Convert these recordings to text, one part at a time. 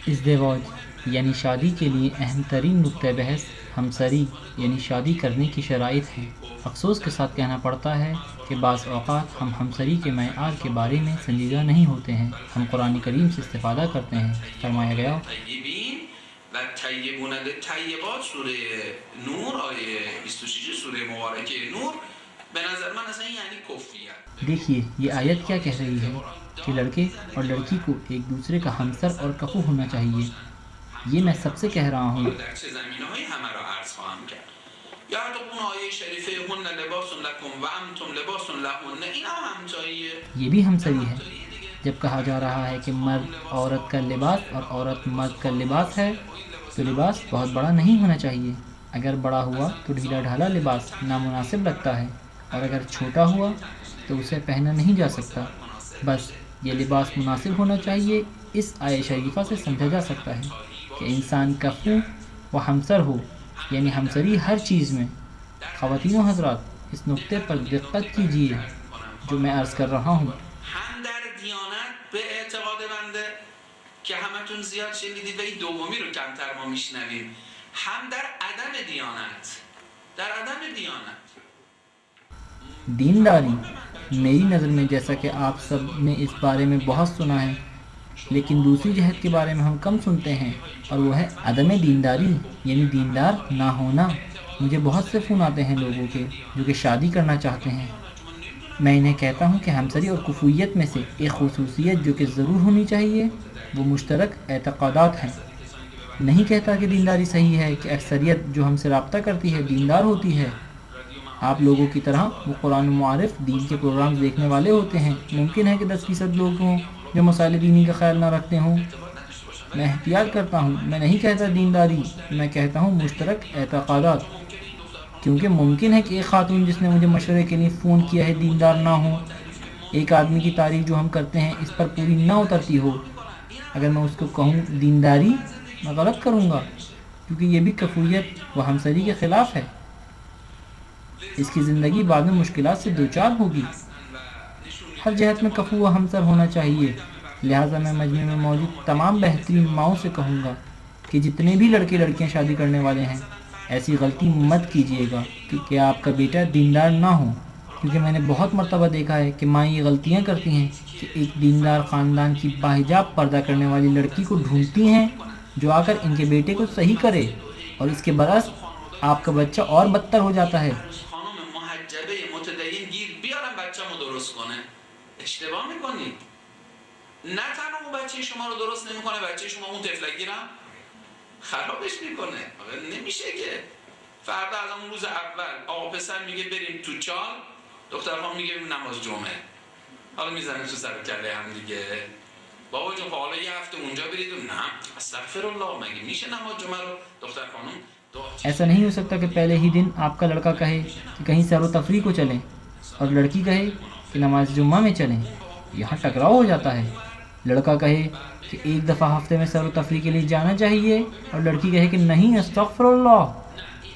ازدواج یعنی شادی کے لیے اہم ترین نقطہ بحث ہمسری یعنی شادی کرنے کی شرائط ہیں۔ افسوس کے ساتھ کہنا پڑتا ہے کہ بعض اوقات ہم ہمسری کے معیار کے بارے میں سنجیدہ نہیں ہوتے ہیں۔ ہم قرآن کریم سے استفادہ کرتے ہیں۔ فرمایا گیا و طیبون للطیبات سوره نور آیه 26 سوره مبارکه نور به نظر من اصلا یعنی کفریت۔ دیکھیے یہ آیت کیا کہہ رہی ہے کہ لڑکے اور لڑکی کو ایک دوسرے کا ہمسر اور کفو ہونا چاہیے۔ یہ میں سب سے کہہ رہا ہوں۔ در چه زمینه‌هایی همه را عرض خواهم کرد۔ یا حتی اون آیه شریفه هن لباس لکم و انتم لباس لهن، این هم همتاییه۔ یہ بھی ہمسری ہے۔ جب کہا جا رہا ہے کہ مرد عورت کا لباس اور عورت مرد کا لباس ہے تو لباس بہت بڑا نہیں ہونا چاہیے۔ اگر بڑا ہوا تو ڈھیلا ڈھالا لباس نامناسب لگتا ہے، اور اگر چھوٹا ہوا تو اسے پہنا نہیں جا سکتا۔ بس یہ لباس مناسب ہونا چاہیے۔ اس آیہ شریفہ سے سمجھا جا سکتا ہے کہ انسان کفو و ہمسر ہو، یعنی ہمسری ہر چیز میں۔ خواتین و حضرات اس نقطے پر دقت کیجیے جو میں عرض کر رہا ہوں۔ هم در دیانت به اعتقاد بنده که همتون زیاد شنیدید و این دومی رو کمتر ما میشنویم، هم در عدم دیانت، در عدم دیانت دینداری میری نظر میں، جیسا کہ آپ سب نے اس بارے میں بہت سنا ہے، لیکن دوسری جہت کے بارے میں ہم کم سنتے ہیں، اور وہ ہے عدم دینداری یعنی دیندار نہ ہونا۔ مجھے بہت سے فون آتے ہیں لوگوں کے جو کہ شادی کرنا چاہتے ہیں۔ میں انہیں کہتا ہوں کہ ہمسری اور کفویت میں سے ایک خصوصیت جو کہ ضرور ہونی چاہیے وہ مشترک اعتقادات ہیں۔ نہیں کہتا کہ دینداری صحیح ہے کہ اکثریت جو ہم سے رابطہ کرتی ہے دیندار ہوتی ہے۔ آپ لوگوں کی طرح وہ قرآن معارف دین کے پروگرامز دیکھنے والے ہوتے ہیں۔ ممکن ہے کہ 10% لوگ ہوں جو مسائل دینی کا خیال نہ رکھتے ہوں۔ میں احتیاط کرتا ہوں، میں نہیں کہتا دینداری، میں کہتا ہوں مشترک اعتقادات، کیونکہ ممکن ہے کہ ایک خاتون جس نے مجھے مشورے کے لیے فون کیا ہے دیندار نہ ہو۔ ایک آدمی کی تعریف جو ہم کرتے ہیں اس پر پوری نہ اترتی ہو۔ اگر میں اس کو کہوں دینداری، میں غلط کروں گا، کیونکہ یہ بھی کفویت و ہمسری کے خلاف ہے۔ اس کی زندگی بعد میں مشکلات سے دوچار ہوگی۔ ہر جہت میں کفو و ہمسر ہونا چاہیے۔ لہٰذا میں مجمع میں موجود تمام بہترین ماؤں سے کہوں گا کہ جتنے بھی لڑکے لڑکیاں شادی کرنے والے ہیں ایسی غلطی مت کیجیے گا کہ آپ کا بیٹا دیندار نہ ہو، کیونکہ میں نے بہت مرتبہ دیکھا ہے کہ مائیں یہ غلطیاں کرتی ہیں کہ ایک دیندار خاندان کی باحجاب پردہ کرنے والی لڑکی کو ڈھونڈتی ہیں جو آ کر ان کے بیٹے کو صحیح کرے، اور اس کے برعکس آپ کا بچہ اور بدتر ہو جاتا ہے۔ خانم محجبه متدین گیر بیارم بچه‌مو درست کنه. اشتباه میکنید. نه تنها اون بچه شما رو درست نمیکنه، بچه شما اون طفلگیرم خرابش میکنه. نمیشه که فردا از اون روز اول آقا پسر میگه بریم تو چال، دخترها میگه بریم نماز جمعه، حالا میزنیم تو سر کله هم دیگه. بابا جون حالا یه هفته اونجا برید. نه استغفر الله، مگه میشه نماز جمعه رو دختر خانم؟ ایسا نہیں ہو سکتا کہ پہلے ہی دن آپ کا لڑکا کہے کہ کہیں سیر و تفریح کو چلیں اور لڑکی کہے کہ نماز جمعہ میں چلیں۔ یہاں ٹکراؤ ہو جاتا ہے۔ لڑکا کہے کہ ایک دفعہ ہفتے میں سیر و تفریح کے لیے جانا چاہیے، اور لڑکی کہے کہ نہیں استغفر اللہ۔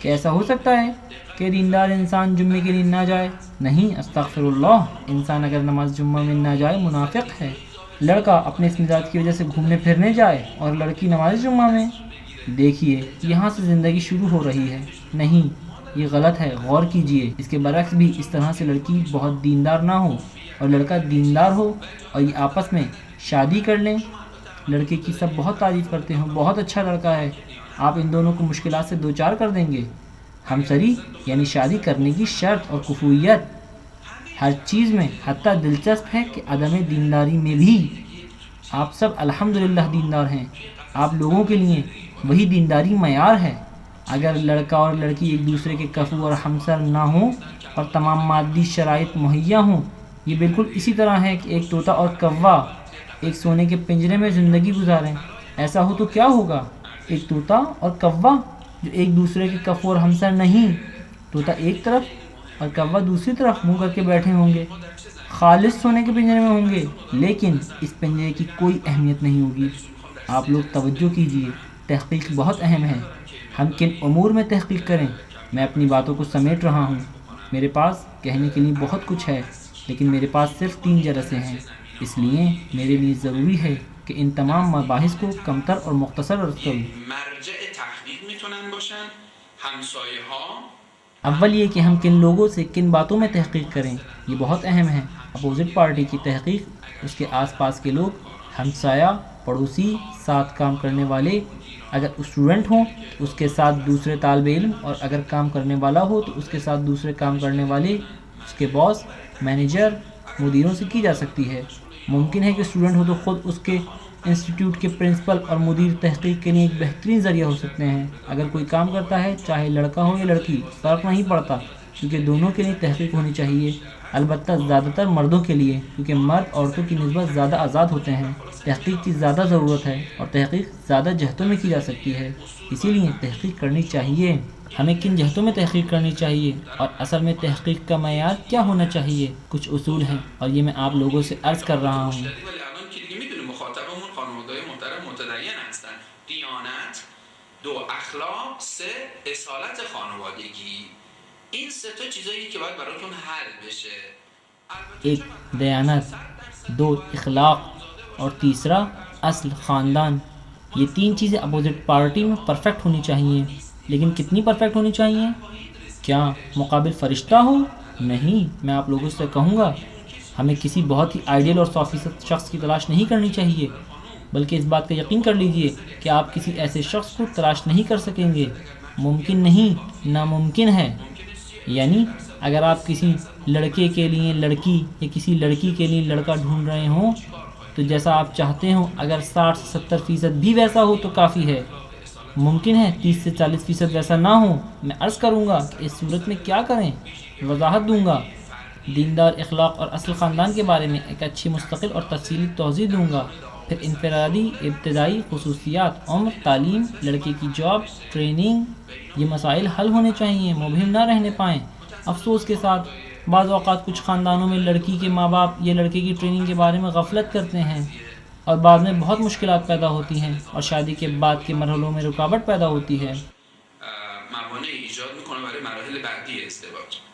کہ ایسا ہو سکتا ہے کہ دیندار انسان جمعے کے لیے نہ جائے؟ نہیں استغفر اللہ، انسان اگر نماز جمعہ میں نہ جائے منافق ہے۔ لڑکا اپنے اس مزاج کی وجہ سے گھومنے پھرنے جائے اور لڑکی نماز جمعہ میں۔ دیکھیے یہاں سے زندگی شروع ہو رہی ہے۔ نہیں، یہ غلط ہے، غور کیجئے۔ اس کے برعکس بھی اس طرح سے لڑکی بہت دیندار نہ ہو اور لڑکا دیندار ہو اور یہ آپس میں شادی کر لیں۔ لڑکے کی سب بہت تعریف کرتے ہوں، بہت اچھا لڑکا ہے، آپ ان دونوں کو مشکلات سے دوچار کر دیں گے۔ ہمسری یعنی شادی کرنے کی شرط اور کفویت ہر چیز میں، حتیٰ دلچسپ ہے کہ عدم دینداری میں بھی۔ آپ سب الحمدللہ دیندار ہیں۔ آپ لوگوں کے لیے وہی دینداری معیار ہے۔ اگر لڑکا اور لڑکی ایک دوسرے کے کفو اور ہمسر نہ ہوں اور تمام مادی شرائط مہیا ہوں، یہ بالکل اسی طرح ہے کہ ایک طوطا اور کوا ایک سونے کے پنجرے میں زندگی گزاریں۔ ایسا ہو تو کیا ہوگا؟ ایک طوطا اور کوا جو ایک دوسرے کے کفو اور ہمسر نہیں، طوطا ایک طرف اور کوا دوسری طرف منہ کر کے بیٹھے ہوں گے، خالص سونے کے پنجرے میں ہوں گے، لیکن اس پنجرے کی کوئی اہمیت نہیں ہوگی۔ آپ لوگ توجہ کیجئے، تحقیق بہت اہم ہے۔ ہم کن امور میں تحقیق کریں؟ میں اپنی باتوں کو سمیٹ رہا ہوں۔ میرے پاس کہنے کے لیے بہت کچھ ہے، لیکن میرے پاس صرف 3 جلسے ہیں، اس لیے میرے لیے ضروری ہے کہ ان تمام مباحث کو کمتر اور مختصر عرض کروں۔ مرجع تحقیق میتونن باشن، همسایه ها، اول یہ کہ ہم کن لوگوں سے کن باتوں میں تحقیق کریں، یہ بہت اہم ہے۔ اپوزٹ پارٹی کی تحقیق، اس کے آس پاس کے لوگ، ہمسایہ، پڑوسی، ساتھ کام کرنے والے، اگر اسٹوڈنٹ ہوں تو اس کے ساتھ دوسرے طالب علم، اور اگر کام کرنے والا ہو تو اس کے ساتھ دوسرے کام کرنے والے، اس کے باس، مینیجر، مدیروں سے کی جا سکتی ہے۔ ممکن ہے کہ اسٹوڈنٹ ہو تو خود اس کے انسٹیٹیوٹ کے پرنسپل اور مدیر تحقیق کے لیے ایک بہترین ذریعہ ہو سکتے ہیں۔ اگر کوئی کام کرتا ہے، چاہے لڑکا ہو یا لڑکی، فرق نہیں پڑتا، کیونکہ دونوں کے لیے تحقیق ہونی چاہیے، البتہ زیادہ تر مردوں کے لیے، کیونکہ مرد عورتوں کی نسبت زیادہ آزاد ہوتے ہیں۔ تحقیق کی زیادہ ضرورت ہے اور تحقیق زیادہ جہتوں میں کی جا سکتی ہے، اسی لیے تحقیق کرنی چاہیے۔ ہمیں کن جہتوں میں تحقیق کرنی چاہیے اور اصل میں تحقیق کا معیار کیا ہونا چاہیے، کچھ اصول ہیں، اور یہ میں آپ لوگوں سے عرض کر رہا ہوں۔ ولی الان که دیگه میدونیم مخاطبمون خانواده‌های محترم متدین هستن. دیانت، دو اخلاق، سه اصالت خانوادگی. این سه تا چیزاییه که باید براتون حل بشه. ایک دیانت، دو اخلاق اور تیسرا اصل خاندان۔ یہ تین چیزیں اپوزٹ پارٹی میں پرفیکٹ ہونی چاہیے، لیکن کتنی پرفیکٹ ہونی چاہیے؟ کیا مقابل فرشتہ ہو؟ نہیں، میں آپ لوگوں سے کہوں گا ہمیں کسی بہت ہی آئیڈیل اور 100% شخص کی تلاش نہیں کرنی چاہیے، بلکہ اس بات کا یقین کر لیجئے کہ آپ کسی ایسے شخص کو تلاش نہیں کر سکیں گے۔ ممکن نہیں، ناممکن ہے۔ یعنی اگر آپ کسی لڑکے کے لیے لڑکی یا کسی لڑکی کے لیے لڑکا ڈھونڈ رہے ہوں تو جیسا آپ چاہتے ہوں، اگر 60 سے 70% بھی ویسا ہو تو کافی ہے۔ ممکن ہے 30 سے 40% ویسا نہ ہو۔ میں عرض کروں گا کہ اس صورت میں کیا کریں، وضاحت دوں گا، دیندار، اخلاق اور اصل خاندان کے بارے میں ایک اچھی مستقل اور تفصیلی توضیح دوں گا، پھر انفرادی، ابتدائی خصوصیات، عمر، تعلیم، لڑکے کی جاب، ٹریننگ، یہ مسائل حل ہونے چاہیے، مبہم نہ رہنے پائیں۔ افسوس کے ساتھ بعض اوقات کچھ خاندانوں میں لڑکی کے ماں باپ یہ لڑکے کی ٹریننگ کے بارے میں غفلت کرتے ہیں، اور بعد میں بہت مشکلات پیدا ہوتی ہیں، اور شادی کے بعد کے مرحلوں میں رکاوٹ پیدا ہوتی ہے۔ موانع ایجاد میکنه برای مراحل بعدی ازدواج.